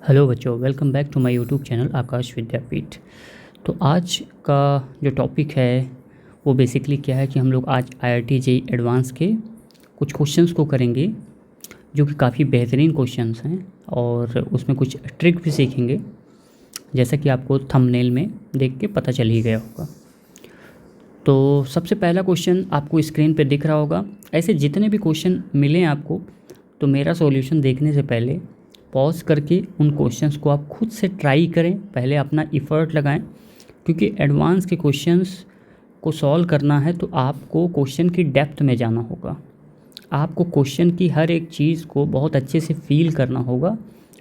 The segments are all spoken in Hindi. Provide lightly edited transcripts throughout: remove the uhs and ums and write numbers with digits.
हेलो बच्चों, welcome back to my YouTube channel Aakash Vidyapeeth. तो आज का जो टॉपिक है वो बेसिकली क्या है कि हम लोग आज IIT JEE एडवांस के कुछ क्वेश्चंस को करेंगे जो कि काफ़ी बेहतरीन क्वेश्चंस हैं और उसमें कुछ ट्रिक भी सीखेंगे, जैसा कि आपको थंबनेल में देख के पता चल ही गया होगा। तो सबसे पहला क्वेश्चन आपको स्क्रीन पे दिख रहा होगा। ऐसे जितने भी क्वेश्चन मिलें आपको, तो मेरा सॉल्यूशन देखने से पहले पॉज करके उन क्वेश्चंस को आप खुद से ट्राई करें, पहले अपना इफ़र्ट लगाएं, क्योंकि एडवांस के क्वेश्चंस को सॉल्व करना है तो आपको क्वेश्चन की डेप्थ में जाना होगा। आपको क्वेश्चन की हर एक चीज़ को बहुत अच्छे से फील करना होगा।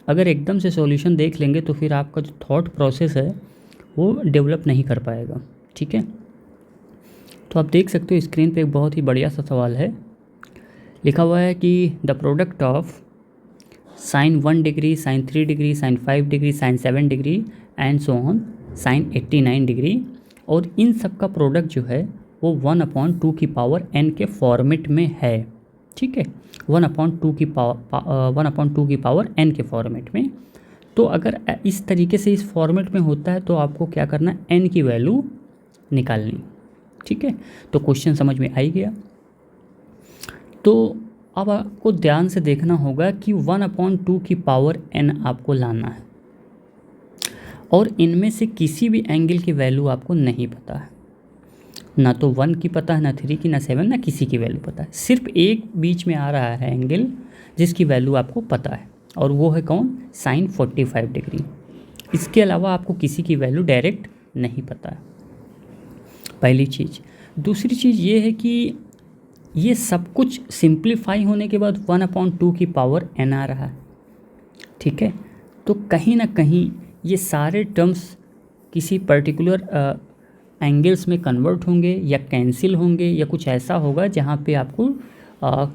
अगर एकदम से सॉल्यूशन देख लेंगे तो फिर आपका जो थॉट प्रोसेस है वो डेवलप नहीं कर पाएगा। ठीक है, तो आप देख सकते हो स्क्रीन पे एक बहुत ही बढ़िया सा सवाल है। लिखा हुआ है कि the product of sin 1 degree, sin 3 degree, sin 5 degree, sin 7 degree and so on sin 89 degree, और इन सब का प्रोडक्ट जो है वो 1/2 की पावर n के फॉर्मेट में है। ठीक है, 1/2 की पावर n के फॉर्मेट में। तो अगर इस तरीके से इस फॉर्मेट में होता है तो आपको क्या करना है, n की वैल्यू निकालनी। ठीक है, तो क्वेश्चन समझ में आ ही गया। तो अब आपको ध्यान से देखना होगा कि 1/2 की पावर n आपको लाना है, और इनमें से किसी भी एंगल की वैल्यू आपको नहीं पता है। ना तो 1 की पता है, ना 3 की, ना 7, ना किसी की वैल्यू पता है। सिर्फ एक बीच में आ रहा है एंगल जिसकी वैल्यू आपको पता है, और वो है कौन, sin 45 डिग्री। इसके अलावा आपको किसी की वैल्यू डायरेक्ट नहीं पता है, पहली चीज़। दूसरी चीज़ ये है कि ये सब कुछ सिंप्लीफाई होने के बाद 1/2 की पावर n आ रहा है। ठीक है, तो कहीं ना कहीं ये सारे टर्म्स किसी पर्टिकुलर एंगल्स में कन्वर्ट होंगे या कैंसिल होंगे या कुछ ऐसा होगा जहाँ पे आपको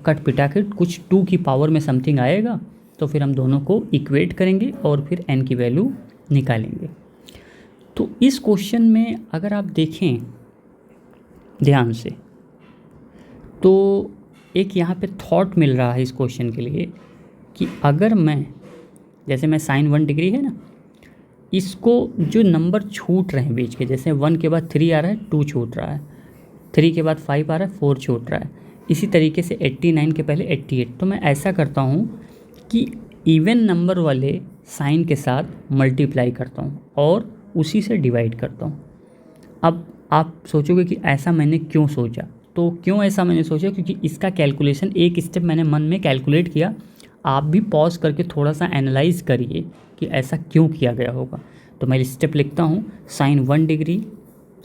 कट पिटा के कुछ 2 की पावर में समथिंग आएगा। तो फिर हम दोनों को इक्वेट करेंगे और फिर n की वैल्यू निकालेंगे। तो इस क्वेश्चन में अगर आप देखें ध्यान से तो एक यहाँ पे थॉट मिल रहा है इस क्वेश्चन के लिए कि अगर मैं, जैसे मैं sin 1 डिग्री है ना, इसको जो नंबर छूट रहे हैं बीच के, जैसे 1 के बाद 3 आ रहा है, 2 छूट रहा है, 3 के बाद 5 आ रहा है, 4 छूट रहा है, इसी तरीके से 89 के पहले 88। तो मैं ऐसा करता हूँ कि इवन नंबर वाले साइन के साथ मल्टीप्लाई करता हूँ और उसी से डिवाइड करता हूँ। अब आप सोचोगे कि ऐसा मैंने क्यों सोचा, तो क्यों ऐसा मैंने सोचा, क्योंकि इसका कैलकुलेशन एक स्टेप मैंने मन में कैलकुलेट किया। आप भी पॉज करके थोड़ा सा एनालाइज करिए कि ऐसा क्यों किया गया होगा। तो मैं स्टेप लिखता हूँ, sin 1 degree,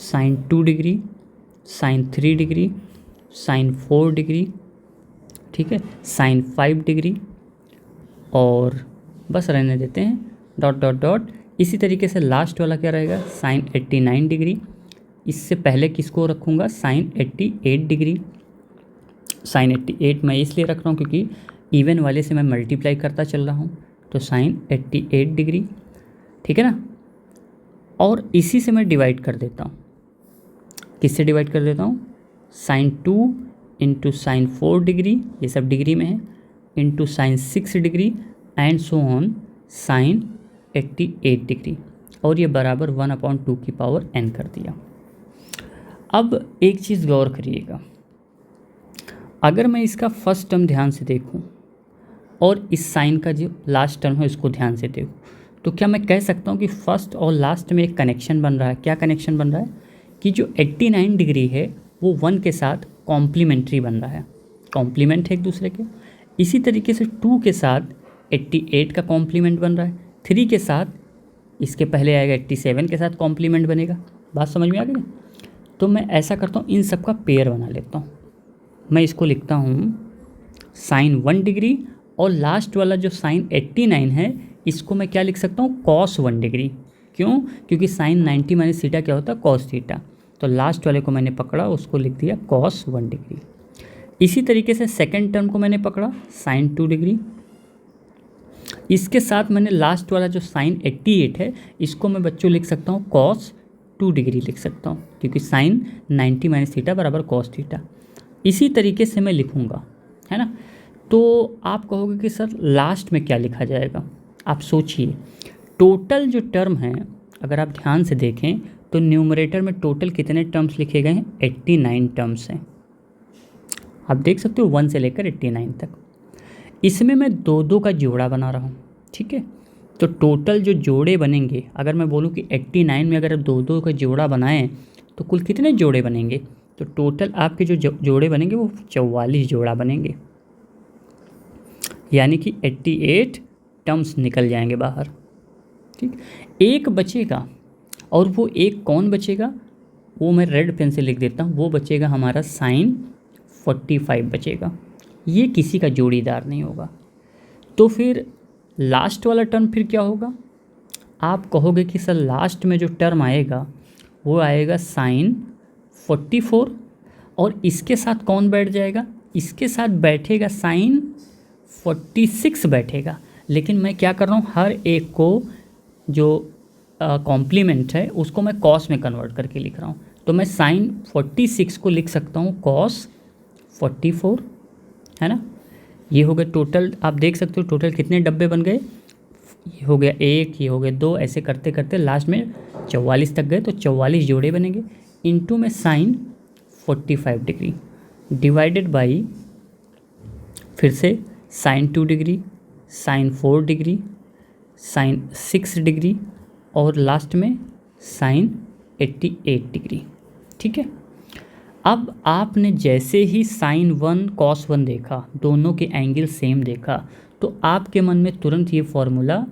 sin 2 degree, sin 3 degree, sin 4 degree, ठीक है, sin 5 डिग्री, और बस रहने देते हैं डॉट डॉट डॉट। इसी तरीके से लास्ट वाला क्या रहेगा, sin 89 डिग्री। इससे पहले किसको रखूँगा, sin 88 डिग्री। sin 88 मैं इसलिए रख रहा हूँ क्योंकि इवन वाले से मैं मल्टीप्लाई करता चल रहा हूँ, तो sin 88 डिग्री। ठीक है ना, और इसी से मैं डिवाइड कर देता हूँ। किससे डिवाइड कर देता हूँ, sin 2 इंटू sin 4 डिग्री, ये सब डिग्री में है, into sin 6 degree and so on sin 88 degree, और ये बराबर 1/2 की पावर n कर दिया। अब एक चीज़ गौर करिएगा, अगर मैं इसका फर्स्ट टर्म ध्यान से देखूं और इस साइन का जो लास्ट टर्म है उसको ध्यान से देखूं, तो क्या मैं कह सकता हूं कि फर्स्ट और लास्ट में एक कनेक्शन बन रहा है। क्या कनेक्शन बन रहा है कि जो 89 डिग्री है वो 1 के साथ कॉम्प्लीमेंट्री बन रहा है, कॉम्प्लीमेंट है एक दूसरे के। इसी तरीके से 2 के साथ 88 का कॉम्प्लीमेंट बन रहा है, 3 के साथ, इसके पहले आएगा 87 के साथ कॉम्प्लीमेंट बनेगा। बात समझ में आ गई। तो मैं ऐसा करता हूँ, इन सब का पेयर बना लेता हूँ। मैं इसको लिखता हूँ sin 1 डिग्री, और लास्ट वाला जो sin 89 है इसको मैं क्या लिख सकता हूँ, cos 1 डिग्री। क्यों, क्योंकि sin 90 माइनस थीटा क्या होता है, cos थीटा। तो लास्ट वाले को मैंने पकड़ा, उसको लिख दिया cos 1 डिग्री। इसी तरीके से सेकेंड टर्म को मैंने पकड़ा sin 2 डिग्री। इसके साथ मैंने लास्ट वाला जो sin 88 है इसको मैं बच्चों लिख सकता हूँ cos 2 डिग्री लिख सकता हूँ, क्योंकि sin 90 माइनस थीटा बराबर cos थीटा। इसी तरीके से मैं लिखूँगा, है ना। तो आप कहोगे कि सर लास्ट में क्या लिखा जाएगा, आप सोचिए, टोटल जो टर्म है अगर आप ध्यान से देखें तो न्यूमरेटर में टोटल कितने टर्म्स लिखे गए हैं, 89 टर्म्स हैं। आप देख सकते हो 1 से लेकर 89 तक। इसमें मैं दो दो का जोड़ा बना रहा हूँ, ठीक है। तो टोटल जो जोड़े बनेंगे, अगर मैं बोलूँ कि 89 में अगर दो दो का जोड़ा बनाएं तो कुल कितने जोड़े बनेंगे, तो टोटल आपके जो जोड़े बनेंगे वो 44 जोड़ा बनेंगे, यानी कि 88 टर्म्स निकल जाएंगे बाहर, ठीक। एक बचेगा, और वो एक कौन बचेगा, वो मैं रेड पेन से लिख देता हूँ, वो बचेगा हमारा sin 45 बचेगा। ये किसी का जोड़ीदार नहीं होगा। तो फिर लास्ट वाला टर्म फिर क्या होगा, आप कहोगे कि सर लास्ट में जो टर्म आएगा वो आएगा sin 44, और इसके साथ कौन बैठ जाएगा, इसके साथ बैठेगा sin 46 बैठेगा। लेकिन मैं क्या कर रहा हूँ, हर एक को जो कॉम्प्लीमेंट है उसको मैं कॉस में कन्वर्ट करके लिख रहा हूँ। तो मैं sin 46 को लिख सकता हूँ cos 44, है ना। ये हो गया टोटल, आप देख सकते हो टोटल कितने डब्बे बन गए, ये हो गया 1, ये हो गया 2, ऐसे करते करते लास्ट में 44 तक गए, तो 44 जोड़े बनेंगे। इनटू में sin 45 डिग्री डिवाइडेड बाई फिर से sin 2 degree, sin 4 degree, sin 6 degree, और लास्ट में sin 88 डिग्री, ठीक है। अब आपने जैसे ही sin 1 cos 1 देखा, दोनों के एंगल सेम देखा, तो आपके मन में तुरंत ये फॉर्मूला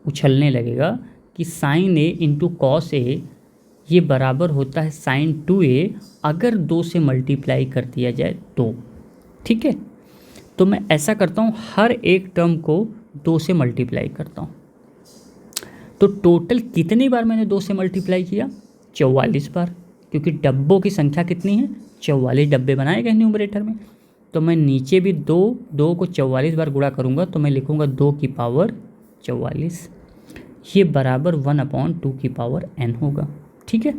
उछलने लगेगा कि sin a into cos a ये बराबर होता है sin 2a अगर 2 से मल्टीप्लाई कर दिया जाए तो, ठीक है। तो मैं ऐसा करता हूँ, हर एक टर्म को 2 से मल्टीप्लाई करता हूँ। तो टोटल कितनी बार मैंने 2 से मल्टीप्लाई किया, 44 बार, क्योंकि डब्बों की संख्या कितनी है, 44 डब्बे बनाए गए न्यूमरेटर में। तो मैं नीचे भी 2 को 44 बार गुणा करूँगा, तो मैं लिखूँगा 2 की पावर 44, ये बराबर 1/2 की पावर n होगा, ठीक है।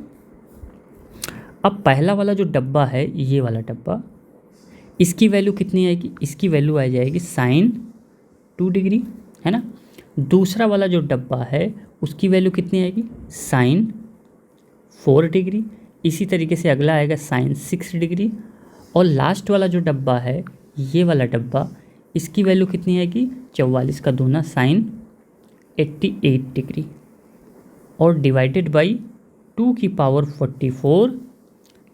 अब पहला वाला जो डब्बा है, ये वाला डब्बा, इसकी वैल्यू कितनी आएगी, इसकी वैल्यू आ जाएगी sin 2 डिग्री, है ना। दूसरा वाला जो डब्बा है उसकी वैल्यू कितनी आएगी, sin 4 डिग्री। इसी तरीके से अगला आएगा sin 6 डिग्री, और लास्ट वाला जो डब्बा है, ये वाला डब्बा, इसकी वैल्यू कितनी आएगी, 44 का दूना sin 88 डिग्री, और डिवाइडेड बाई 2 की power 44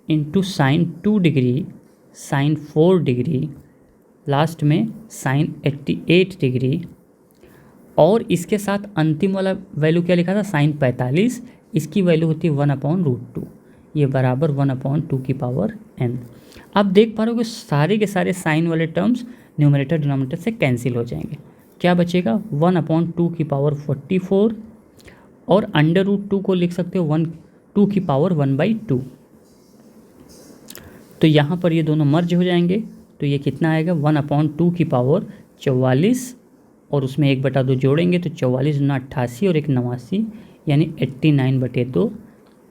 into sin 2 degree, sin 4 degree, last में sin 88 डिग्री, और इसके साथ अंतिम वाला वैल्यू क्या लिखा था, sin 45, इसकी वैल्यू होती है 1/√2, ये बराबर 1/2 की पावर n। आप देख पा रहे हो कि सारे के सारे साइन वाले टर्म्स न्यूमरेटर डिनोमिनेटर से कैंसिल हो जाएंगे। क्या बचेगा, 1/2 की पावर 44, और √2 को लिख सकते हो 2 की पावर 1/2। तो यहाँ पर ये दोनों मर्ज हो जाएंगे, तो ये कितना आएगा, 1/2 की पावर 44, और उसमें 1/2 जोड़ेंगे तो 44 × 88 और 1 89, यानी 89/2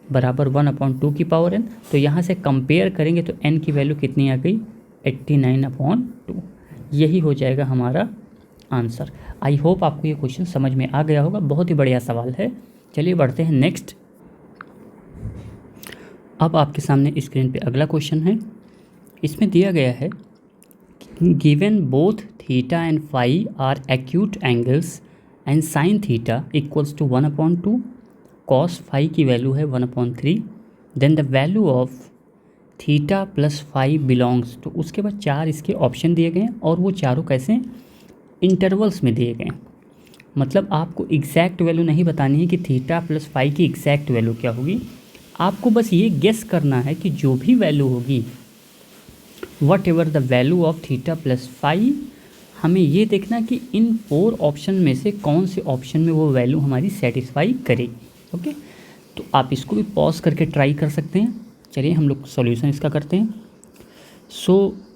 बराबर 1/2 की पावर n। तो यहाँ से कंपेयर करेंगे तो n की वैल्यू कितनी आ गई, 89/2। यही हो जाएगा हमारा आंसर। आई होप आपको ये क्वेश्चन समझ में आ गया होगा, बहुत ही बढ़िया सवाल है। चलिए बढ़ते हैं नेक्स्ट। अब आपके सामने स्क्रीन पे अगला क्वेश्चन है। इसमें दिया गया है, given both theta and phi are acute angles and sine theta equals to 1/2, cos phi की वैल्यू है 1/3, then the value of theta plus phi belongs, तो उसके बाद 4 इसके ऑप्शन दिए गए हैं, और वो चारों कैसे, इंटरवल्स में दिए गए हैं। मतलब आपको एग्जैक्ट वैल्यू नहीं बतानी है कि थीटा प्लस फाई की एग्जैक्ट वैल्यू क्या होगी, आपको बस ये गेस करना है कि जो भी वैल्यू होगी, whatever the value of theta plus phi, हमें ये देखना कि इन 4 ऑप्शन में से कौन से ऑप्शन में वो वैल्यू हमारी सेटिस्फाई करेगी। ओके, तो आप इसको भी पॉज करके ट्राई कर सकते हैं। चलिए हम लोग सॉल्यूशन इसका करते हैं।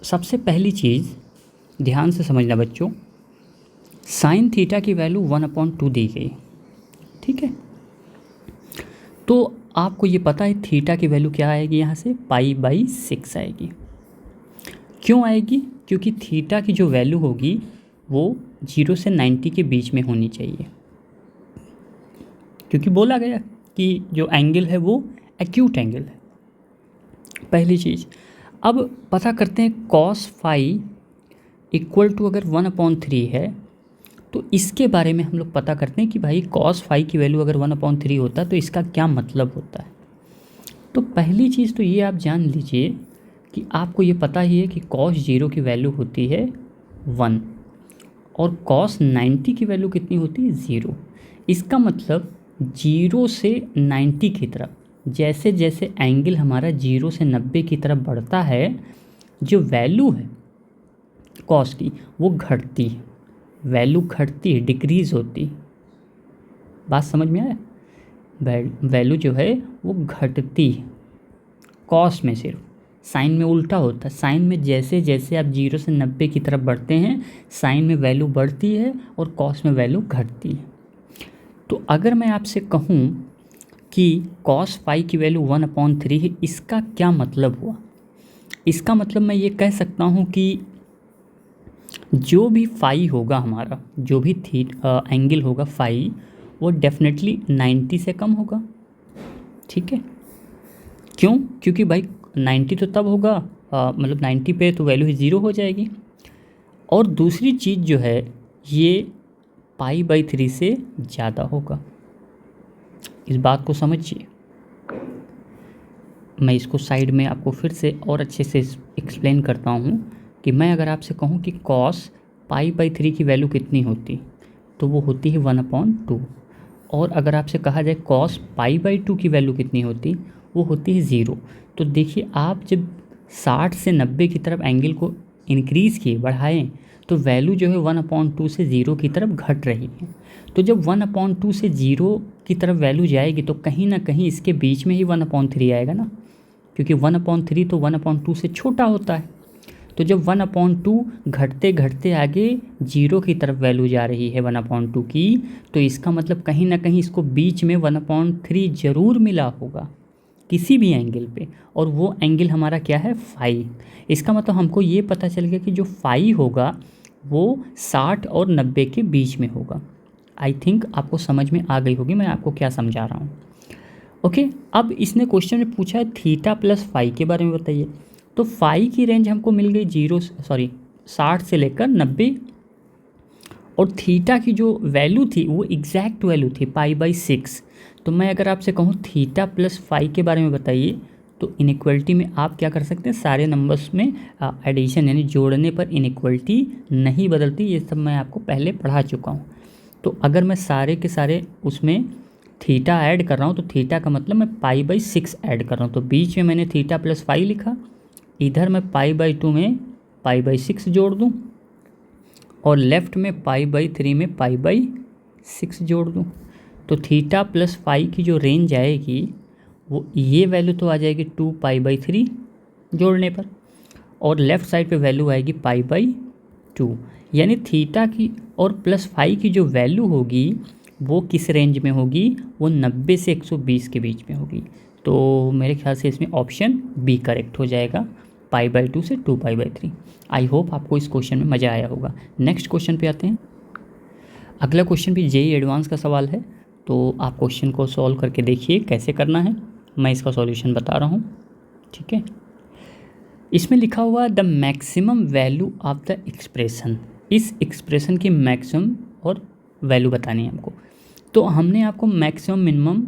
सबसे पहली चीज़ ध्यान से समझना बच्चों, साइन थीटा की वैल्यू 1/2 दी गई, ठीक है। तो आपको ये पता है थीटा की वैल्यू क्या आएगी, यहाँ से π/6 आएगी। क्यों आएगी, क्योंकि थीटा की जो वैल्यू होगी वो 0 से 90 के बीच में होनी चाहिए, क्योंकि बोला गया कि जो एंगल है वो एक्यूट एंगल है। पहली चीज़। अब पता करते हैं कॉस फाई इक्वल टू अगर 1/3 है तो इसके बारे में हम लोग पता करते हैं कि भाई कॉस फाई की वैल्यू अगर 1/3 होता है तो इसका क्या मतलब होता है। तो पहली चीज़ तो ये आप जान लीजिए कि आपको ये पता ही है कि कॉस 0 की वैल्यू होती है 1 और कॉस 90 की वैल्यू कितनी होती है 0। इसका मतलब 0 से 90 की तरफ जैसे जैसे एंगल हमारा 0 से 90 की तरफ बढ़ता है, जो वैल्यू है कॉस की वो घटती है, वैल्यू घटती है, डिक्रीज़ होती है। बात समझ में आया? वैल्यू जो है वो घटती है कॉस में, सिर्फ साइन में उल्टा होता है। साइन में जैसे जैसे आप 0 से 90 की तरफ बढ़ते हैं साइन में वैल्यू बढ़ती है और कॉस में वैल्यू घटती है। तो अगर मैं आपसे कहूँ कि कॉस फाई की वैल्यू 1/3 है, इसका क्या मतलब हुआ? इसका मतलब मैं ये कह सकता हूँ कि जो भी फाई होगा हमारा, जो भी एंगल होगा फाई, वो डेफिनेटली 90 से कम होगा। ठीक है, क्यों? क्योंकि भाई 90 तो तब होगा मतलब 90 पे तो वैल्यू 0 हो जाएगी। और दूसरी चीज़ जो है ये π/3 से ज़्यादा होगा। इस बात को समझिए। मैं इसको साइड में आपको फिर से और अच्छे से एक्सप्लेन करता हूँ कि मैं अगर आपसे कहूँ कि कॉस π/3 की वैल्यू कितनी होती, तो वो होती है 1/2। और अगर आपसे कहा जाए कॉस π/2 की वैल्यू कितनी होती, वो होती है 0। तो देखिए आप जब 60 से 90 की तरफ एंगल को इंक्रीज़ किए, बढ़ाएं, तो वैल्यू जो है 1/2 से 0 की तरफ घट रही है। तो जब 1/2 से 0 की तरफ वैल्यू जाएगी तो कहीं ना कहीं इसके बीच में ही 1/3 आएगा ना, क्योंकि 1/3 तो 1/2 से छोटा होता है। तो जब 1/2 घटते घटते आगे 0 की तरफ वैल्यू जा रही है 1/2 की, तो इसका मतलब कहीं ना कहीं इसको बीच में 1/3 ज़रूर मिला होगा किसी भी एंगल पे, और वो एंगल हमारा क्या है, फाई। इसका मतलब हमको ये पता चल गया कि जो फाई होगा वो 60 और 90 के बीच में होगा। आई थिंक आपको समझ में आ गई होगी मैं आपको क्या समझा रहा हूँ। ओके, अब इसने क्वेश्चन में पूछा है थीटा प्लस फाई के बारे में बताइए। तो फाई की रेंज हमको मिल गई 60 से लेकर 90, और थीटा की जो वैल्यू थी वो एग्जैक्ट वैल्यू थी π/6। तो मैं अगर आपसे कहूँ थीटा प्लस फाई के बारे में बताइए, तो इनइक्वलिटी में आप क्या कर सकते हैं, सारे नंबर्स में एडिशन यानी जोड़ने पर इनइक्वलिटी नहीं बदलती। ये सब मैं आपको पहले पढ़ा चुका हूँ। तो अगर मैं सारे के सारे उसमें थीटा ऐड कर रहा हूँ तो थीटा का मतलब मैं π/6 ऐड कर रहा हूँ। तो बीच में मैंने थीटा प्लस फाई लिखा, इधर मैं π/2 में π/6 जोड़ दूँ, और लेफ़्ट में π/3 में π/6 जोड़ दूँ। तो थीटा प्लस फाई की जो रेंज आएगी वो ये वैल्यू तो आ जाएगी 2π/3 जोड़ने पर, और लेफ़्ट साइड पे वैल्यू आएगी π/2। यानी थीटा की और प्लस फाई की जो वैल्यू होगी वो किस रेंज में होगी, वो 90 से 120 के बीच में होगी। तो मेरे ख्याल से इसमें ऑप्शन बी करेक्ट हो जाएगा, π/2 से 2π/3। आई होप आपको इस क्वेश्चन में मज़ा आया होगा। नेक्स्ट क्वेश्चन पे आते हैं। अगला क्वेश्चन भी जेईई एडवांस का सवाल है, तो आप क्वेश्चन को सॉल्व करके देखिए कैसे करना है। मैं इसका सॉल्यूशन बता रहा हूँ, ठीक है। इसमें लिखा हुआ the maximum value of the expression, इस एक्सप्रेशन की मैक्सिमम और वैल्यू बतानी है हमको। तो हमने आपको मैक्सिमम मिनिमम,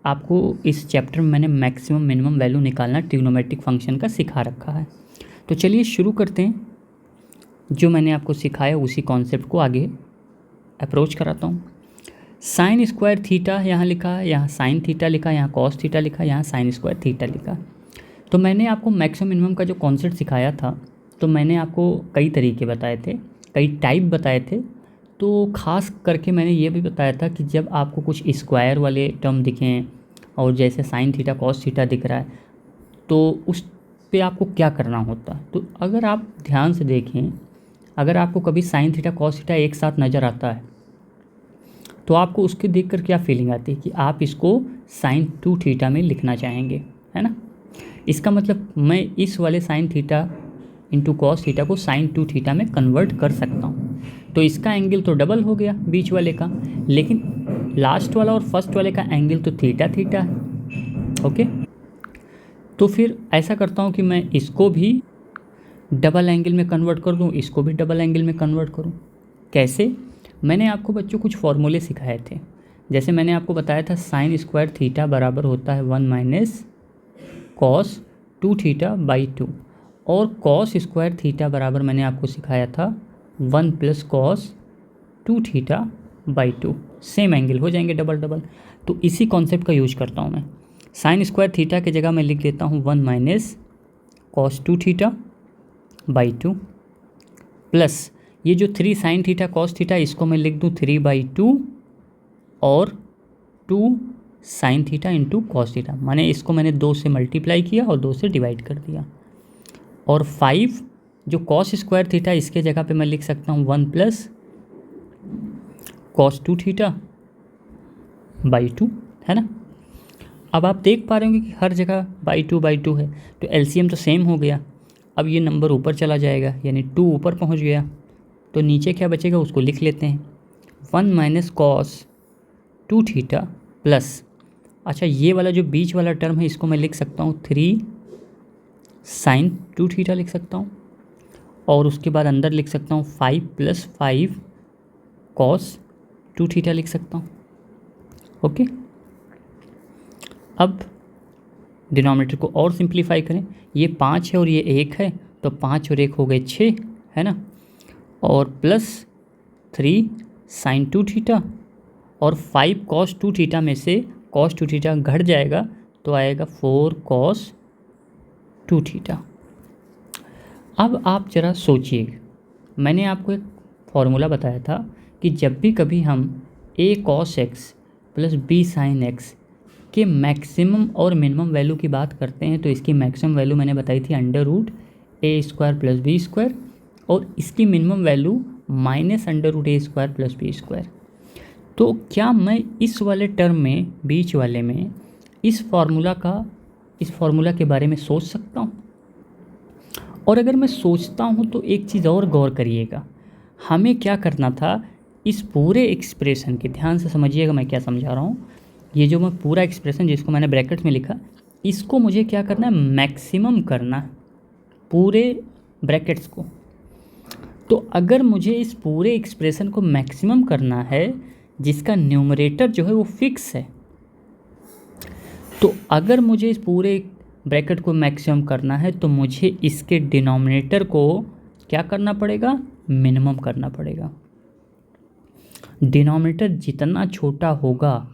आपको इस चैप्टर में मैंने मैक्सिमम मिनिमम वैल्यू निकालना ट्रिग्नोमेट्रिक फंक्शन का सिखा रखा है। तो चलिए शुरू करते हैं। जो मैंने आपको सिखाया उसी कॉन्सेप्ट को आगे अप्रोच कराता हूँ। साइन स्क्वायर थीटा यहाँ लिखा है, यहाँ साइन थीटा लिखा, यहाँ कॉस थीटा लिखा, यहाँ साइन स्क्वायर थीटा लिखा। तो मैंने आपको मैक्सिमम मिनिमम का जो कॉन्सेप्ट सिखाया था, तो मैंने आपको कई तरीके बताए थे, कई टाइप बताए थे। तो ख़ास करके मैंने ये भी बताया था कि जब आपको कुछ स्क्वायर वाले टर्म दिखें और जैसे साइन थीटा कॉस थीटा दिख रहा है, तो उस पे आपको क्या करना होता। तो अगर आप ध्यान से देखें, अगर आपको कभी साइन थीटा कॉस थीटा एक साथ नज़र आता है तो आपको उसके देखकर क्या फीलिंग आती है कि आप इसको साइन 2 थीटा में लिखना चाहेंगे, है ना। इसका मतलब मैं इस वाले sine theta into cos theta को साइन 2 थीटा में कन्वर्ट कर सकता हूँ। तो इसका एंगल तो डबल हो गया बीच वाले का, लेकिन लास्ट वाला और फर्स्ट वाले का एंगल तो थीटा थीटा है। ओके, तो फिर ऐसा करता हूँ कि मैं इसको भी डबल एंगल में कन्वर्ट कर दूँ, इसको भी डबल एंगल में कन्वर्ट करूँ। कैसे? मैंने आपको बच्चों कुछ फॉर्मूले सिखाए थे। जैसे मैंने आपको बताया था साइन स्क्वायर थीटा बराबर होता है 1 माइनस कॉस 2 थीटा बाई 2, और कॉस स्क्वायर थीटा बराबर मैंने आपको सिखाया था 1 plus cos 2 theta by 2। Same angle हो जाएंगे डबल डबल। तो इसी कॉन्सेप्ट का यूज करता हूँ मैं। साइन स्क्वायर थीटा की जगह मैं लिख देता हूँ 1 minus cos 2 theta by 2 plus ये जो 3 साइन थीटा कॉस थीटा इसको मैं लिख दूँ 3 बाई 2 और 2 sine theta into cos theta, माने इसको मैंने 2 से मल्टीप्लाई किया और 2 से डिवाइड कर दिया। और 5 जो कॉस स्क्वायर थीटा इसके जगह पे मैं लिख सकता हूँ 1 प्लस कॉस 2 थीटा बाई 2, है ना। अब आप देख पा रहे होंगे कि हर जगह बाई 2 है, तो एलसीएम तो सेम हो गया। अब ये नंबर ऊपर चला जाएगा, यानी 2 ऊपर पहुंच गया, तो नीचे क्या बचेगा उसको लिख लेते हैं 1 माइनस कॉस 2 थीटा प्लस, अच्छा ये वाला जो बीच वाला टर्म है इसको मैं लिख सकता हूँ 3 साइन 2 थीटा लिख सकता हूँ, और उसके बाद अंदर लिख सकता हूँ 5 प्लस 5 कॉस 2 थीटा लिख सकता हूँ। ओके, अब डिनोमिनेटर को और सिंप्लीफाई करें। ये 5 है और ये 1 है, तो 5 और 1 हो गए 6, है ना, और प्लस 3 साइन 2 थीटा और 5 कॉस 2 थीटा में से कॉस 2 थीटा घट जाएगा तो आएगा 4 कॉस 2 थीटा। अब आप ज़रा सोचिए, मैंने आपको एक फॉर्मूला बताया था कि जब भी कभी हम a cos x plus b sin x के मैक्सिमम और मिनिमम वैल्यू की बात करते हैं तो इसकी मैक्सिमम वैल्यू मैंने बताई थी under root A square plus B square, और इसकी minimum value minus under root A square plus B square. तो क्या मैं इस वाले टर्म में, बीच वाले में, इस फार्मूला के बारे में सोच सकता हूँ? और अगर मैं सोचता हूँ तो एक चीज़ और गौर करिएगा, हमें क्या करना था, इस पूरे एक्सप्रेशन के, ध्यान से समझिएगा मैं क्या समझा रहा हूँ। ये जो मैं पूरा एक्सप्रेशन जिसको मैंने ब्रैकेट्स में लिखा, इसको मुझे क्या करना है, मैक्सिमम करना है पूरे ब्रैकेट्स को। तो अगर मुझे इस पूरे एक्सप्रेशन को मैक्सिमम करना है जिसका न्यूमरेटर जो है वो फिक्स है, तो अगर मुझे इस पूरे ब्रैकेट को मैक्सिमम करना है तो मुझे इसके डिनोमिनेटर को क्या करना पड़ेगा, मिनिमम करना पड़ेगा। डिनोमिनेटर जितना छोटा होगा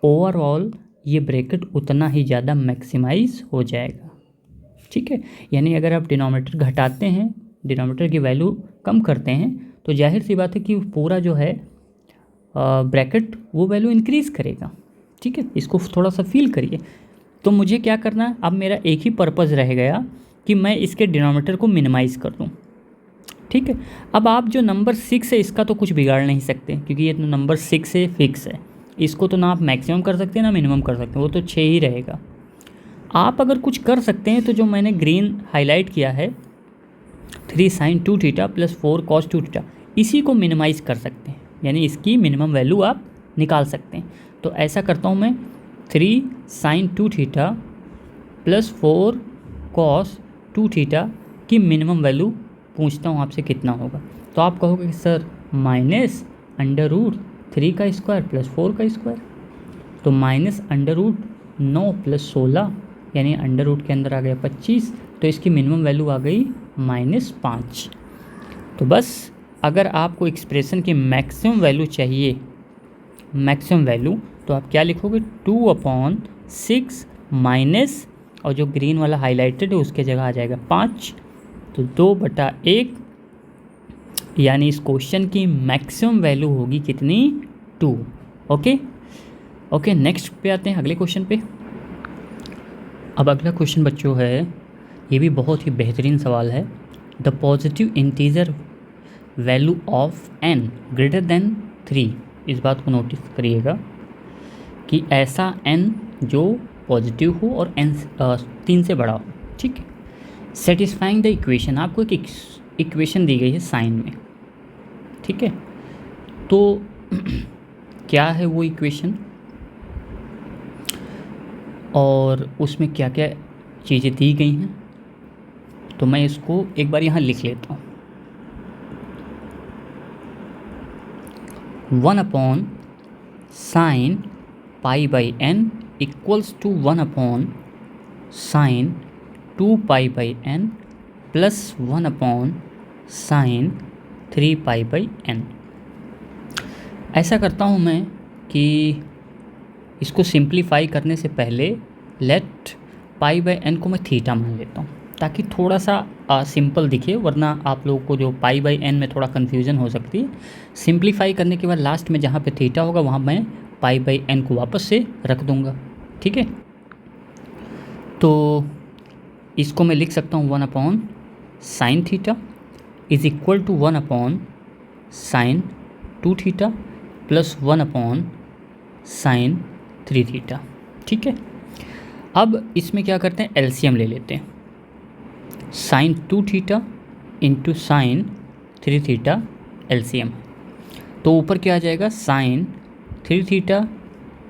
ओवरऑल ये ब्रैकेट उतना ही ज़्यादा मैक्सिमाइज हो जाएगा। ठीक है, यानी अगर आप डिनोमिनेटर घटाते हैं, डिनोमिनेटर की वैल्यू कम करते हैं, तो जाहिर सी बात है कि पूरा जो है ब्रैकेट वो वैल्यू इंक्रीज़ करेगा। ठीक है, इसको थोड़ा सा फील करिए। तो मुझे क्या करना है, अब मेरा एक ही पर्पज़ रह गया कि मैं इसके डिनोमिनेटर को मिनिमाइज़ कर दूँ। ठीक है, अब आप जो नंबर 6 है इसका तो कुछ बिगाड़ नहीं सकते, क्योंकि ये तो नंबर 6 है, फिक्स है। इसको तो ना आप मैक्सिमम कर सकते हैं ना मिनिमम कर सकते हैं, वो तो 6 ही रहेगा। आप अगर कुछ कर सकते हैं तो जो मैंने ग्रीन हाईलाइट किया है 3 sine 2 theta plus 4 cos 2 theta, इसी को मिनिमाइज़ कर सकते हैं, यानी इसकी मिनिमम वैल्यू आप निकाल सकते हैं। तो ऐसा करता हूँ मैं 3 sine 2 theta plus 4 cos 2 theta की मिनिमम वैल्यू पूछता हूँ आपसे कितना होगा। तो आप कहोगे कि सर माइनस अंडर रूट 3 का स्क्वायर प्लस 4 का स्क्वायर, तो माइनस अंडर रूट 9 प्लस 16, यानी अंडर रूट के अंदर आ गया 25, तो इसकी मिनिमम वैल्यू आ गई -5। तो बस अगर आपको एक्सप्रेशन की मैक्सिमम वैल्यू चाहिए, मैक्सिमम वैल्यू, तो आप क्या लिखोगे 2/6 माइनस, और जो ग्रीन वाला हाईलाइटेड है उसके जगह आ जाएगा 5, तो 2/1, यानी इस क्वेश्चन की मैक्सिमम वैल्यू होगी कितनी, 2। ओके, नेक्स्ट पे आते हैं, अगले क्वेश्चन पे। अब अगला क्वेश्चन बच्चों है, ये भी बहुत ही बेहतरीन सवाल है। The positive integer value of n greater than 3, इस बात को नोटिस करिएगा कि ऐसा n जो पॉजिटिव हो और n 3 से बड़ा हो। ठीक है, सेटिस्फाइंग द इक्वेशन, आपको एक इक्वेशन दी गई है साइन में। ठीक है। तो क्या है वो इक्वेशन और उसमें क्या क्या चीज़ें दी गई हैं, तो मैं इसको एक बार यहाँ लिख लेता हूँ। 1 sin pi by n equals to 1 sin 2 pi by n plus 1 sin 3 pi by n। ऐसा करता हूँ मैं कि इसको सिंप्लीफाई करने से पहले लेट पाई बाई n को मैं थीटा मान लेता हूँ, ताकि थोड़ा सा सिंपल दिखे, वरना आप लोगों को जो पाई बाई n में थोड़ा कन्फ्यूज़न हो सकती है। सिंप्लीफाई करने के बाद लास्ट में जहाँ पे थीटा होगा वहाँ मैं पाई बाई n को वापस से रख दूँगा, ठीक है। तो इसको मैं लिख सकता हूँ 1 sin theta is equal to 1 sin 2 theta plus 1 sin 3 theta, ठीक है। अब इसमें क्या करते हैं, एलसीएम ले लेते हैं। sin 2 theta into sin 3 theta LCM, तो ऊपर क्या आ जाएगा, sin 3 theta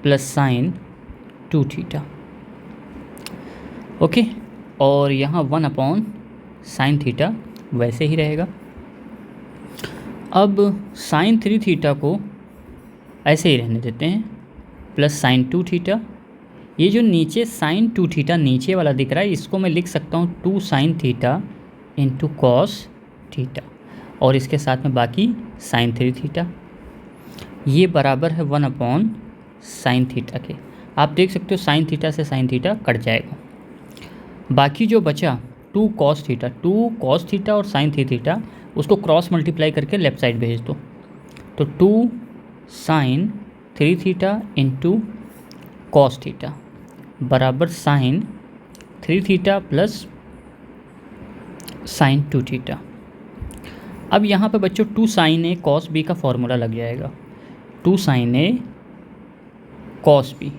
plus sin 2 theta, okay. और यहाँ 1 sin थीटा वैसे ही रहेगा। अब sin 3 थीटा को ऐसे ही रहने देते हैं, प्लस sin 2 थीटा। ये जो नीचे sin 2 थीटा नीचे वाला दिख रहा है, इसको मैं लिख सकता हूँ 2 sin theta into cos theta, और इसके साथ में बाकी sin 3 थीटा। ये बराबर है 1 sin थीटा के। आप देख सकते हो sin थीटा से sin थीटा कट जाएगा, बाकी जो बचा 2 cos थीटा और sin 3 थीटा, उसको क्रॉस मल्टीप्लाई करके लेफ़्ट साइड भेज दो। तो 2 sin 3 theta into cos theta बराबर sin 3 theta plus sin 2 theta. अब यहाँ पे बच्चों 2 sin a cos b का फॉर्मूला लग जाएगा। 2 sin a cos b,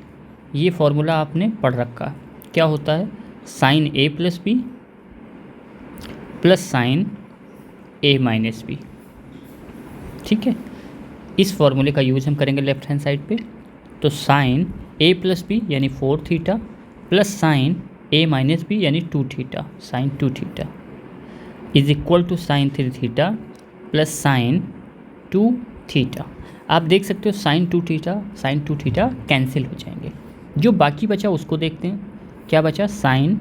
ये फॉर्मूला आपने पढ़ रखा है। क्या होता है, sin a plus b plus sin a minus b, ठीक है। इस फॉर्मूले का यूज़ हम करेंगे लेफ्ट हैंड साइड पे। तो sin a प्लस बी यानी 4 theta plus sin a minus B यानी 2 theta, sin 2 theta is equal to sin 3 theta plus sin 2 theta. आप देख सकते हो sin 2 थीटा कैंसिल हो जाएंगे। जो बाकी बचा उसको देखते हैं, क्या बचा, sin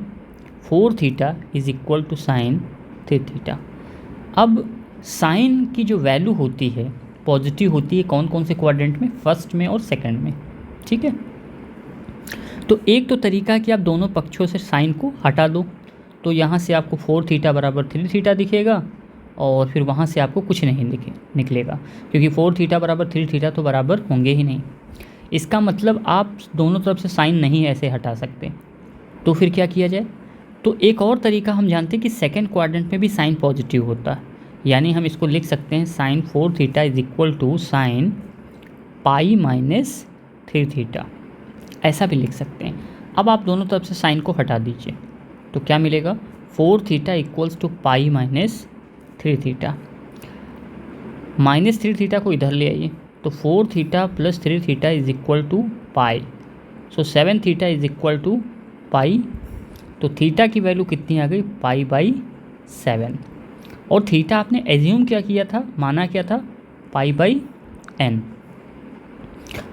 4 theta is equal to sin 3 theta. अब साइन की जो वैल्यू होती है पॉजिटिव होती है कौन कौन से क्वाड्रेंट में, फर्स्ट में और सेकंड में, ठीक है। तो एक तो तरीका है कि आप दोनों पक्षों से साइन को हटा दो, तो यहाँ से आपको 4 थीटा बराबर 3 थीटा दिखेगा, और फिर वहाँ से आपको कुछ नहीं निकलेगा, क्योंकि 4 थीटा बराबर 3 थीटा तो बराबर होंगे ही नहीं। इसका मतलब आप दोनों तरफ से साइन नहीं ऐसे हटा सकते, तो फिर क्या किया जाए। तो एक और तरीका हम जानते हैं कि सेकेंड क्वाड्रेंट में भी साइन पॉजिटिव होता है, यानी हम इसको लिख सकते हैं sin 4 theta is equal to sin pi minus 3 theta, ऐसा भी लिख सकते हैं। अब आप दोनों तरफ से साइन को हटा दीजिए, तो क्या मिलेगा, 4 theta equals to pi minus 3 theta. Minus 3 theta को इधर ले आइए, तो 4 theta plus 3 theta is equal to pi, so 7 theta is equal to pi. तो थीटा की वैल्यू कितनी आ गई, पाई बाई 7, और थीटा आपने एज्यूम क्या किया था, माना क्या था, पाई बाई n।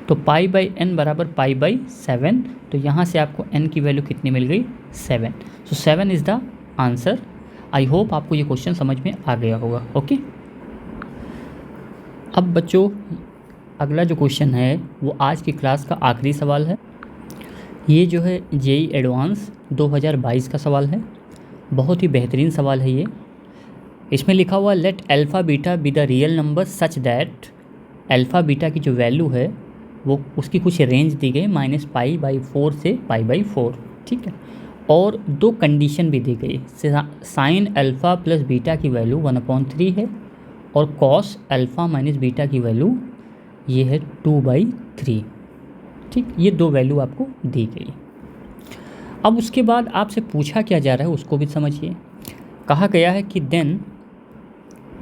तो पाई बाई n बराबर पाई बाई 7, तो यहाँ से आपको n की वैल्यू कितनी मिल गई, 7। सो 7 is the answer. I hope आपको ये क्वेश्चन समझ में आ गया होगा, ओके। अब बच्चों अगला जो क्वेश्चन है वो आज की क्लास का आखिरी सवाल है। ये जो है जेई एडवांस 2022 का सवाल है, बहुत ही बेहतरीन सवाल है ये। इसमें लिखा हुआ late alpha beta be the real number such that, alpha beta की जो वैल्यू है वो उसकी कुछ रेंज दी गई -π/4 से π/4, ठीक है। और दो कंडीशन भी दी गई, साइन अल्फ़ा प्लस बीटा की वैल्यू 1/3 है, और कॉस अल्फ़ा माइनस बीटा की वैल्यू ये है 2/3, ठीक। ये दो वैल्यू आपको दी गई। अब उसके बाद आपसे पूछा क्या जा रहा है उसको भी समझिए। कहा गया है कि then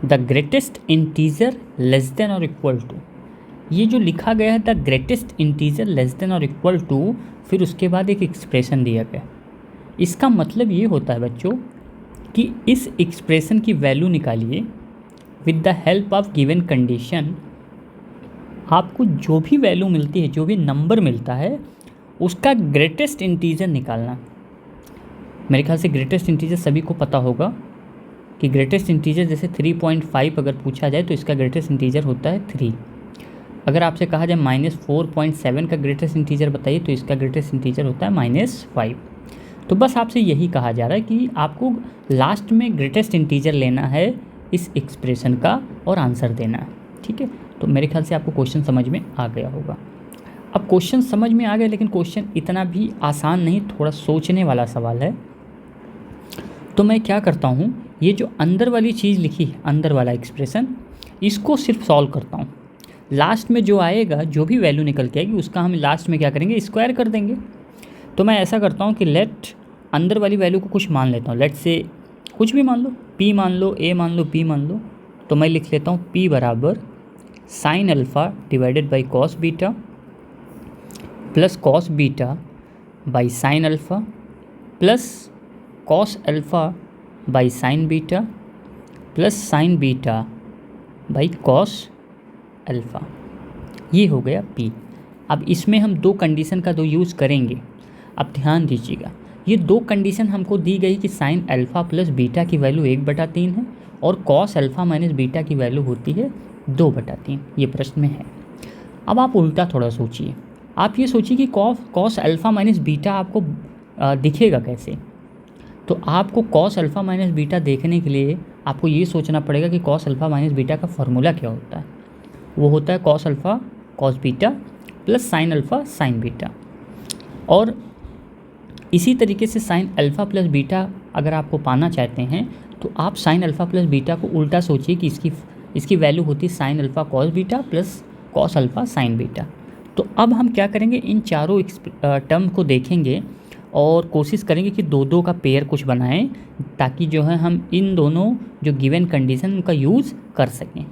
the greatest integer less than और इक्वल टू, ये जो लिखा गया है the greatest integer less than और इक्वल टू, फिर उसके बाद एक एक्सप्रेशन दिया गया। इसका मतलब ये होता है बच्चों कि इस एक्सप्रेशन की वैल्यू निकालिए with the help of given condition. आपको जो भी वैल्यू मिलती है, जो भी नंबर मिलता है, उसका ग्रेटेस्ट इंटीजर निकालना। मेरे ख्याल से ग्रेटेस्ट इंटीजर सभी को पता होगा कि ग्रेटेस्ट इंटीजर जैसे 3.5 अगर पूछा जाए तो इसका ग्रेटेस्ट इंटीजर होता है 3। अगर आपसे कहा जाए -4.7 का ग्रेटेस्ट इंटीजर बताइए तो इसका ग्रेटेस्ट इंटीजर होता है -5। तो बस आपसे यही कहा जा रहा है कि आपको लास्ट में ग्रेटेस्ट इंटीजर लेना है इस एक्सप्रेशन का और आंसर देना है। ठीक है, तो मेरे ख्याल से आपको क्वेश्चन समझ में आ गया होगा। अब क्वेश्चन समझ में आ गया, लेकिन क्वेश्चन इतना भी आसान नहीं, थोड़ा सोचने वाला सवाल है। तो मैं क्या करता हूँ, ये जो अंदर वाली चीज़ लिखी है, अंदर वाला एक्सप्रेशन, इसको सिर्फ सॉल्व करता हूँ। लास्ट में जो आएगा, जो भी वैल्यू निकल के आएगी, उसका हम लास्ट में क्या करेंगे, स्क्वायर कर देंगे। तो मैं ऐसा करता हूँ कि लेट अंदर वाली वैल्यू को कुछ मान लेता हूँ। लेट से कुछ भी मान लो, p मान लो, a मान लो, p मान लो। तो मैं लिख लेता हूँ p बराबर sine alpha divided by cos beta plus cos beta by sine alpha plus cos alpha by sine beta plus sign beta by cos alpha. ये हो गया p। अब इसमें हम दो कंडीशन का यूज़ करेंगे। अब ध्यान दीजिएगा, ये दो कंडीशन हमको दी गई कि साइन अल्फ़ा प्लस बीटा की वैल्यू 1/3 है और कॉस अल्फ़ा माइनस बीटा की वैल्यू होती है 2/3। ये प्रश्न में है। अब आप उल्टा थोड़ा सोचिए, आप ये सोचिए कि कॉस अल्फ़ा माइनस बीटा आपको दिखेगा कैसे। तो आपको कॉस अल्फ़ा माइनस बीटा देखने के लिए आपको ये सोचना पड़ेगा कि कॉस अल्फ़ा माइनस बीटा का फॉर्मूला क्या होता है। वो होता है cos alpha cos beta plus sine alpha sine beta. और इसी तरीके से साइन अल्फ़ा प्लस बीटा अगर आपको पाना चाहते हैं तो आप साइन अल्फ़ा प्लस बीटा को उल्टा सोचिए कि इसकी वैल्यू होती है sine alpha cos beta plus cos alpha sine beta. तो अब हम क्या करेंगे, इन चारों टर्म को देखेंगे और कोशिश करेंगे कि दो दो का पेयर कुछ बनाएं, ताकि जो है हम इन दोनों जो गिवन कंडीशन उनका यूज़ कर सकें।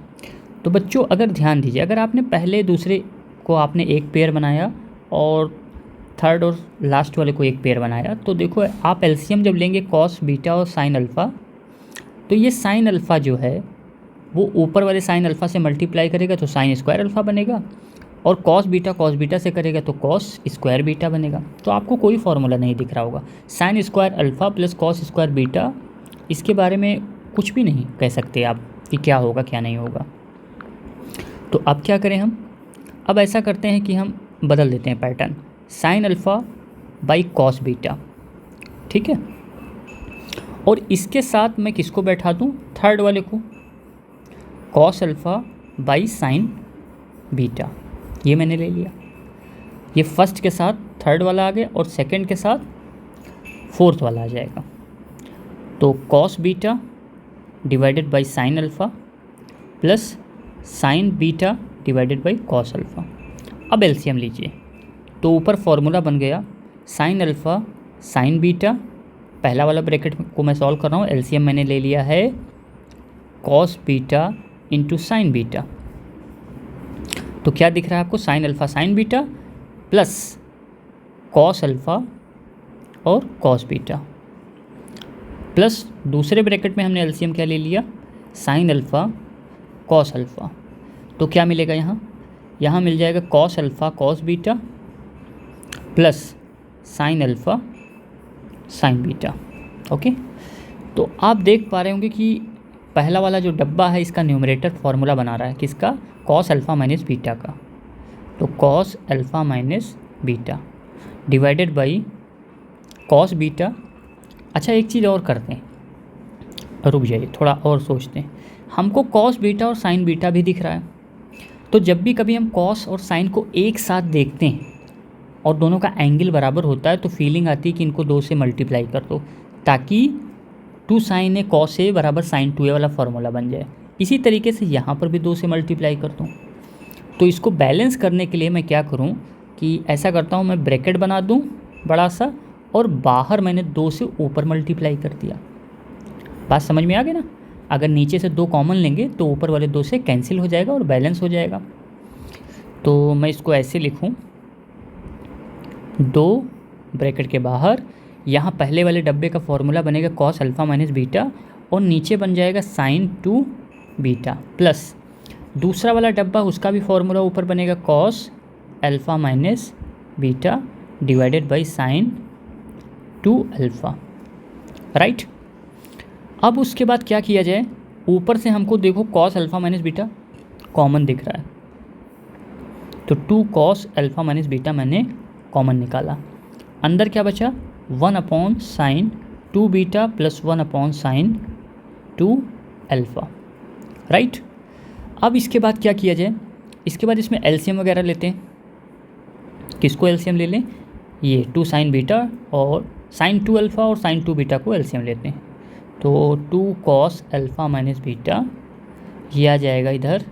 तो बच्चों अगर ध्यान दीजिए, अगर आपने पहले दूसरे को आपने एक पेयर बनाया और थर्ड और लास्ट वाले को एक पेयर बनाया, तो देखो आप एलसीएम जब लेंगे कॉस बीटा और साइन अल्फ़ा, तो ये साइन अल्फ़ा जो है वो ऊपर वाले साइन अल्फ़ा से मल्टीप्लाई करेगा तो साइन स्क्वायर अल्फ़ा बनेगा, और कॉस बीटा से करेगा तो कॉस स्क्वायर बीटा बनेगा। तो आपको कोई फार्मूला नहीं दिख रहा होगा। Sine square alpha plus cos square beta, इसके बारे में कुछ भी नहीं कह सकते आप कि क्या होगा क्या नहीं होगा। तो अब क्या करें हम, अब ऐसा करते हैं कि हम बदल देते हैं pattern, sine alpha by cos beta. ठीक है, और इसके साथ मैं किसको बैठा दूँ, थर्ड वाले को, cos alpha by sine beta. ये मैंने ले लिया। ये फर्स्ट के साथ थर्ड वाला आ गया और सेकंड के साथ फोर्थ वाला आ जाएगा। तो cos beta divided by sine alpha plus sign beta divided by cos alpha. अब एलसीएम लीजिए, तो ऊपर फॉर्मूला बन गया साइन अल्फ़ा साइन बीटा, पहला वाला ब्रैकेट को मैं सॉल्व कर रहा हूँ, एलसीएम मैंने ले लिया है cos beta into sine beta. तो क्या दिख रहा है आपको, sine alpha sine beta plus cos alpha और कॉस बीटा, प्लस दूसरे ब्रैकेट में हमने एलसीएम क्या ले लिया, साइन अल्फ़ा कॉस अल्फ़ा। तो क्या मिलेगा यहाँ मिल जाएगा cos alpha cos beta plus sine alpha sine beta. Okay, तो आप देख पा रहे होंगे कि पहला वाला जो डब्बा है इसका न्यूमरेटर फार्मूला बना रहा है किसका, कॉस अल्फ़ा माइनस बीटा का। तो cos alpha minus beta divided by cos beta. अच्छा एक चीज़ और करते हैं, रुक जाइए थोड़ा और सोचते हैं। हमको कॉस बीटा और साइन बीटा भी दिख रहा है, तो जब भी कभी हम कॉस और साइन को एक साथ देखते हैं और दोनों का एंगल बराबर होता है तो फीलिंग आती है कि इनको 2 से मल्टीप्लाई कर दो, ताकि 2 साइन ए कॉस ए बराबर साइन 2a वाला फार्मूला बन जाए। इसी तरीके से यहाँ पर भी 2 से मल्टीप्लाई कर दूँ। तो इसको बैलेंस करने के लिए मैं क्या करूँ कि ऐसा करता हूँ, मैं ब्रैकेट बना दूँ बड़ा सा और बाहर मैंने 2 से ऊपर मल्टीप्लाई कर दिया। बात समझ में आ गई ना। अगर नीचे से 2 कॉमन लेंगे तो ऊपर वाले 2 से कैंसिल हो जाएगा और बैलेंस हो जाएगा। तो मैं इसको ऐसे लिखूँ, 2 ब्रैकेट के बाहर, यहाँ पहले वाले डब्बे का फॉर्मूला बनेगा कॉस अल्फ़ा माइनस बीटा और नीचे बन जाएगा साइन 2 बीटा, प्लस दूसरा वाला डब्बा उसका भी फॉर्मूला ऊपर बनेगा cos alpha minus beta divided by sine 2 alpha, right. अब उसके बाद क्या किया जाए, ऊपर से हमको देखो cos alpha minus beta common दिख रहा है, तो 2 कॉस अल्फ़ा माइनस बीटा मैंने कॉमन निकाला। अंदर क्या बचा, 1 upon sine 2 beta plus 1 upon sine 2 alpha, right. अब इसके बाद क्या किया जाए, इसके बाद इसमें एलसीएम वगैरह लेते हैं। किसको एलसीएम ले लें, ये 2 साइन बीटा और साइन 2 अल्फ़ा और साइन 2 बीटा को एलसीएम लेते हैं। तो 2 कॉस अल्फ़ा माइनस बीटा, ये आ जाएगा इधर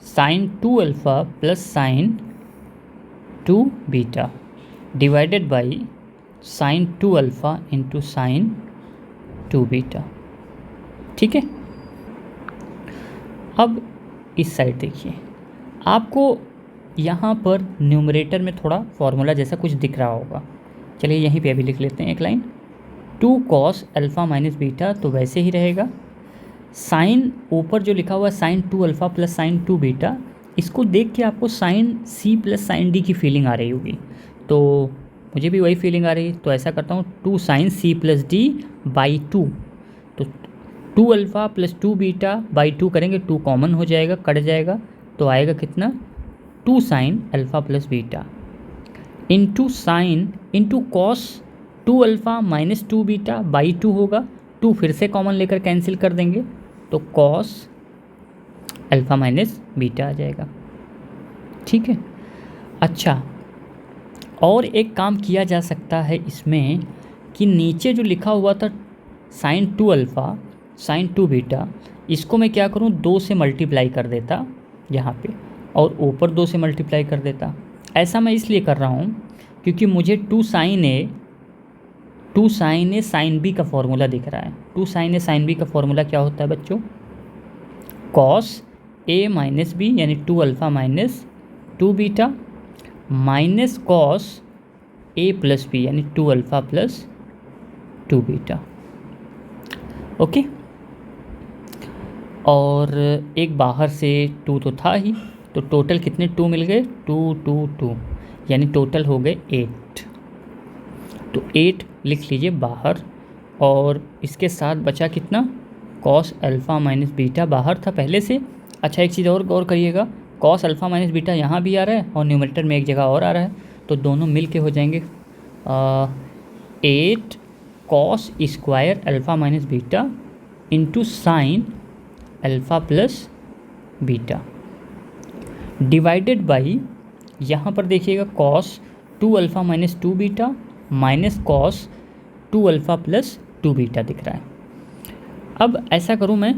sine 2 alpha plus sine 2 beta divided by sine 2 alpha into sine 2 beta, ठीक है। अब इस साइड देखिए, आपको यहाँ पर न्यूमरेटर में थोड़ा फॉर्मूला जैसा कुछ दिख रहा होगा, चलिए यहीं पे अभी लिख लेते हैं एक line, 2 cos alpha minus beta तो वैसे ही रहेगा, साइन ऊपर जो लिखा हुआ है sine 2 alpha plus sine 2 beta, इसको देख के आपको sine C plus sine D की फीलिंग आ रही होगी, तो मुझे भी वही फीलिंग आ रही है। तो ऐसा करता हूँ, 2 sine C plus D by 2, तो 2 अल्फ़ा प्लस 2 बीटा बाई 2 करेंगे, 2 कॉमन हो जाएगा, कट जाएगा, तो आएगा कितना, 2 sine alpha plus beta into sine into cos 2 alpha minus 2 beta by 2 होगा, 2 फिर से कॉमन लेकर कैंसिल कर देंगे, तो कॉस अल्फ़ा माइनस बीटा आ जाएगा, ठीक है। अच्छा, और एक काम किया जा सकता है इसमें कि नीचे जो लिखा हुआ था साइन 2 अल्फ़ा साइन 2 बीटा, इसको मैं क्या करूं, 2 से मल्टीप्लाई कर देता यहाँ पे और ऊपर 2 से मल्टीप्लाई कर देता। ऐसा मैं इसलिए कर रहा हूँ क्योंकि मुझे 2 साइन ए साइन बी का फॉर्मूला दिख रहा है। 2 साइन ए साइन बी का फॉर्मूला क्या होता है बच्चों, कॉस ए माइनस बी यानी 2 alpha minus 2 beta minus cos A plus B यानी 2 अल्फ़ा प्लस 2 बीटा, ओके। और एक बाहर से 2 तो था ही, तो टोटल कितने 2 मिल गए, 2 2 2 यानी टोटल हो गए 8, तो 8 लिख लीजिए बाहर। और इसके साथ बचा कितना, कॉस अल्फ़ा माइनस बीटा बाहर था पहले से। अच्छा, एक चीज़ और गौर करिएगा, कॉस अल्फ़ा माइनस बीटा यहाँ भी आ रहा है और न्यूमरेटर में एक जगह और आ रहा है, तो दोनों मिल के हो जाएंगे 8 cos square alpha minus beta into sine alpha plus beta divided by, यहाँ पर देखिएगा cos 2 alpha minus 2 beta minus cos 2 alpha plus 2 beta दिख रहा है। अब ऐसा करूँ मैं,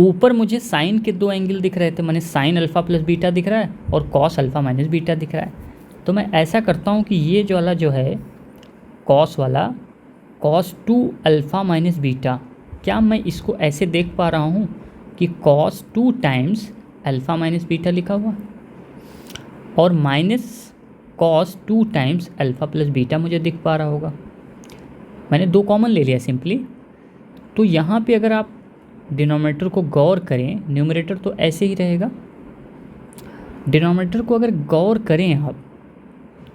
ऊपर मुझे साइन के 2 एंगल दिख रहे थे, मैंने साइन अल्फ़ा प्लस बीटा दिख रहा है और कॉस अल्फ़ा माइनस बीटा दिख रहा है, तो मैं ऐसा करता हूँ कि ये जो वाला जो है कॉस वाला, कॉस 2 अल्फ़ा माइनस बीटा, क्या मैं इसको ऐसे देख पा रहा हूँ कि cos 2 times alpha minus beta लिखा हुआ और minus cos 2 times alpha plus beta मुझे दिख पा रहा होगा। मैंने 2 कॉमन ले लिया सिंपली। तो यहाँ पे अगर आप डिनोमिनेटर को गौर करें, न्यूमरेटर तो ऐसे ही रहेगा, डिनोमिनेटर को अगर गौर करें आप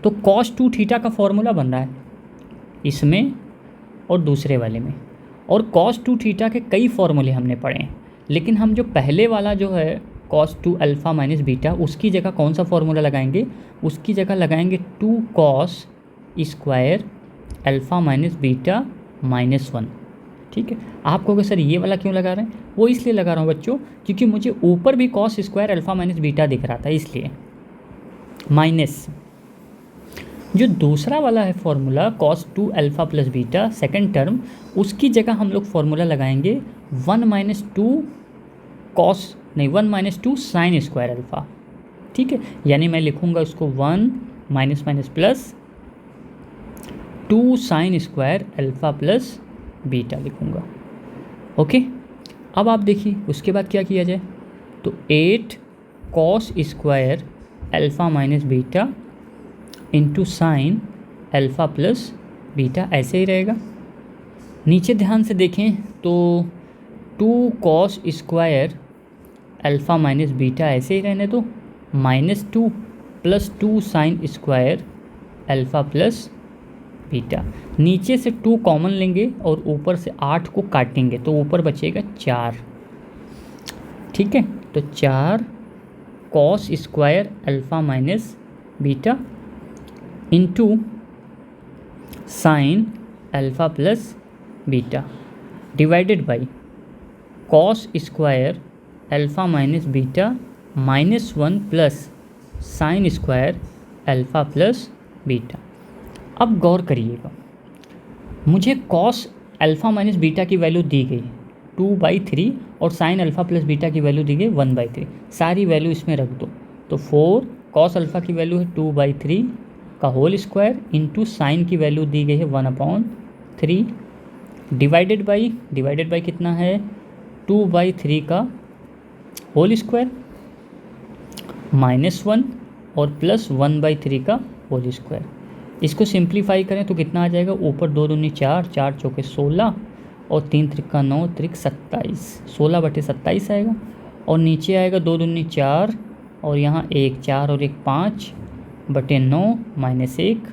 तो कॉस 2 थीटा का फॉर्मूला बन रहा है इसमें और दूसरे वाले में, और कॉस 2 थीटा के कई फॉर्मूले हमने पढ़े हैं, लेकिन हम जो पहले वाला जो है कॉस 2 अल्फ़ा माइनस बीटा, उसकी जगह कौन सा फॉर्मूला लगाएंगे, उसकी जगह लगाएंगे 2 cos square alpha minus beta minus 1, ठीक है। आप कहोगे सर ये वाला क्यों लगा रहे हैं, वो इसलिए लगा रहा हूँ बच्चों क्योंकि मुझे ऊपर भी cos square alpha minus beta दिख रहा था, इसलिए माइनस जो दूसरा वाला है formula cos 2 alpha plus beta second term, उसकी जगह हम लोग फॉर्मूला लगाएंगे 1 माइनस 2 साइन स्क्वायर अल्फ़ा, ठीक है। यानी मैं लिखूँगा उसको 1 minus minus plus 2 sine square alpha plus beta लिखूँगा, ओके। अब आप देखिए उसके बाद क्या किया जाए, तो 8 cos square alpha minus beta into sine alpha plus beta, ऐसे ही रहेगा। नीचे ध्यान से देखें तो 2 cos square alpha minus beta ऐसे ही रहने दो, -2 plus 2 sine square alpha plus beta. नीचे से 2 कॉमन लेंगे और ऊपर से 8 को काटेंगे तो ऊपर बचेगा 4। ठीक है, तो 4 cos square alpha minus beta into sine alpha plus beta divided by cos square alpha minus beta -1 plus sine square alpha plus beta. अब गौर करिएगा, मुझे कॉस अल्फ़ा माइनस बीटा की वैल्यू दी गई 2/3 और साइन अल्फ़ा प्लस बीटा की वैल्यू दी गई 1/3। सारी वैल्यू इसमें रख दो, तो 4 कॉस अल्फ़ा की वैल्यू है 2/3 का होल स्क्वायर इंटू साइन की वैल्यू दी गई है 1/3 डिवाइडेड बाई कितना है 2/3 का होल स्क्वायर -1 और प्लस 1/3 का होल स्क्वायर। इसको सिंप्लीफाई करें तो कितना आ जाएगा, ऊपर 2 दूनी 4, 4 चौके 16 और 3 त्रिका 9, त्रिक 27, 16/27 आएगा। और नीचे आएगा 2 दूनी 4 और यहाँ 1 4 और 1 5/9 -1।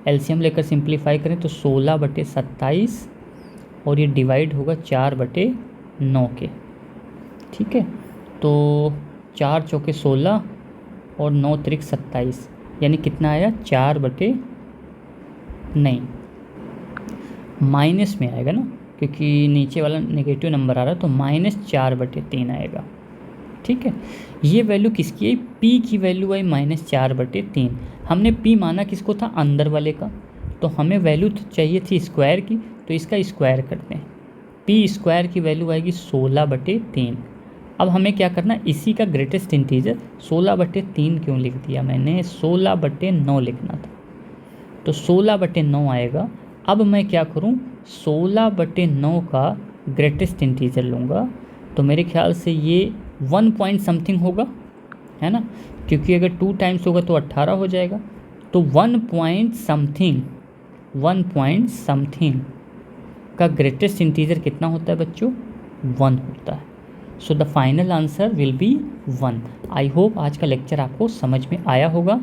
एलसीएम लेकर सिंप्लीफाई करें तो 16/27 और ये डिवाइड होगा 4/9 के। ठीक है, तो 4 चौके 16 और 9 त्रिक 27, यानी कितना आया नहीं माइनस में आएगा ना, क्योंकि नीचे वाला नेगेटिव नंबर आ रहा है, तो -4/3 आएगा। ठीक है, ये वैल्यू किसकी आई, p की वैल्यू आई -4/3। हमने p माना किसको था, अंदर वाले का, तो हमें वैल्यू चाहिए थी स्क्वायर की, तो इसका स्क्वायर करते हैं। p स्क्वायर की वैल्यू आएगी 16/3। अब हमें क्या करना, इसी का ग्रेटेस्ट इंटीजर 16/3 क्यों लिख दिया मैंने, 16/9 लिखना था, तो 16/9 आएगा। अब मैं क्या करूं, 16/9 का ग्रेटेस्ट इंटीजर लूँगा, तो मेरे ख्याल से ये 1 पॉइंट समथिंग होगा, है ना, क्योंकि अगर 2 टाइम्स होगा तो 18 हो जाएगा। तो 1 पॉइंट समथिंग का ग्रेटेस्ट इंटीजर कितना होता है बच्चों, 1 होता है। So the final answer will be 1। I hope आज का लेक्चर आपको समझ में आया होगा।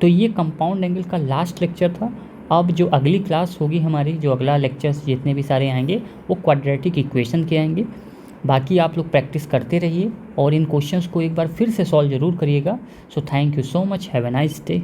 तो ये कंपाउंड एंगल का लास्ट लेक्चर था। अब जो अगली क्लास होगी हमारी, जो अगला लेक्चर्स जितने भी सारे आएंगे वो क्वाड्रेटिक इक्वेशन के आएंगे। बाकी आप लोग प्रैक्टिस करते रहिए और इन क्वेश्चंस को एक बार फिर से सॉल्व ज़रूर करिएगा। So thank you so much, have a nice day.